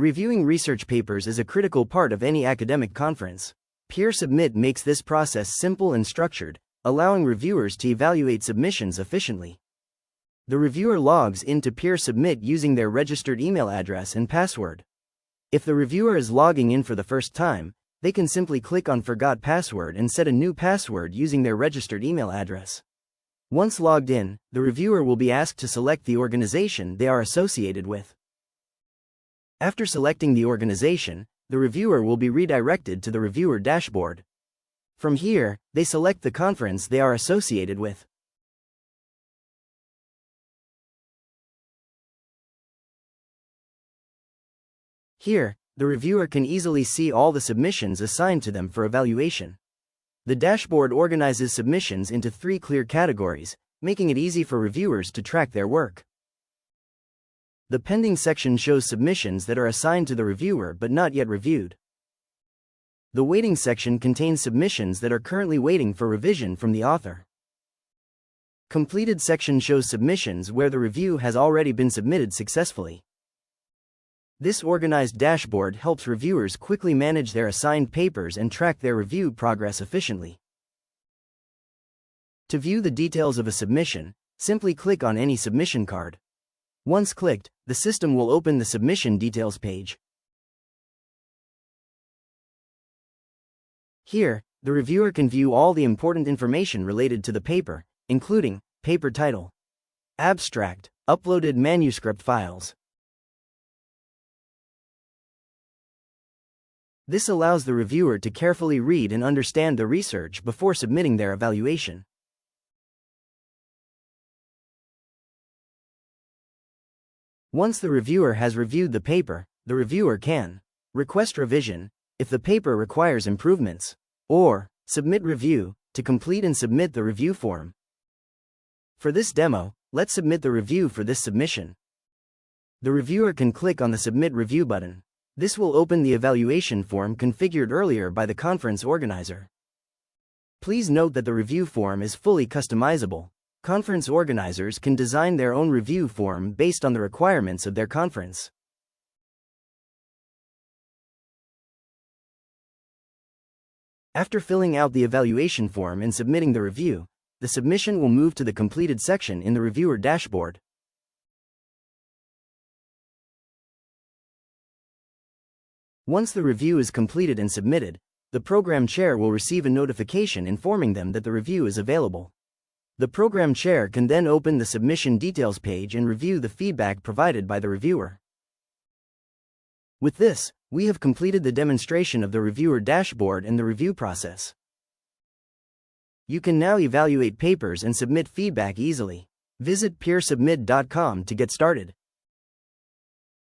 Reviewing research papers is a critical part of any academic conference. PeerSubmit makes this process simple and structured, allowing reviewers to evaluate submissions efficiently. The reviewer logs into PeerSubmit using their registered email address and password. If the reviewer is logging in for the first time, they can simply click on Forgot Password and set a new password using their registered email address. Once logged in, the reviewer will be asked to select the organization they are associated with. After selecting the organization, the reviewer will be redirected to the reviewer dashboard. From here, they select the conference they are associated with. Here, the reviewer can easily see all the submissions assigned to them for evaluation. The dashboard organizes submissions into 3 clear categories, making it easy for reviewers to track their work. The pending section shows submissions that are assigned to the reviewer but not yet reviewed. The waiting section contains submissions that are currently waiting for revision from the author. Completed section shows submissions where the review has already been submitted successfully. This organized dashboard helps reviewers quickly manage their assigned papers and track their review progress efficiently. To view the details of a submission, simply click on any submission card. Once clicked, the system will open the submission details page. Here, the reviewer can view all the important information related to the paper, including paper title, abstract, uploaded manuscript files. This allows the reviewer to carefully read and understand the research before submitting their evaluation. Once the reviewer has reviewed the paper, the reviewer can request revision if the paper requires improvements, or submit review to complete and submit the review form. For this demo, let's submit the review for this submission. The reviewer can click on the Submit Review button. This will open the evaluation form configured earlier by the conference organizer. Please note that the review form is fully customizable. Conference organizers can design their own review form based on the requirements of their conference. After filling out the evaluation form and submitting the review, the submission will move to the completed section in the reviewer dashboard. Once the review is completed and submitted, the program chair will receive a notification informing them that the review is available. The program chair can then open the submission details page and review the feedback provided by the reviewer. With this, we have completed the demonstration of the reviewer dashboard and the review process. You can now evaluate papers and submit feedback easily. Visit PeerSubmit.com to get started.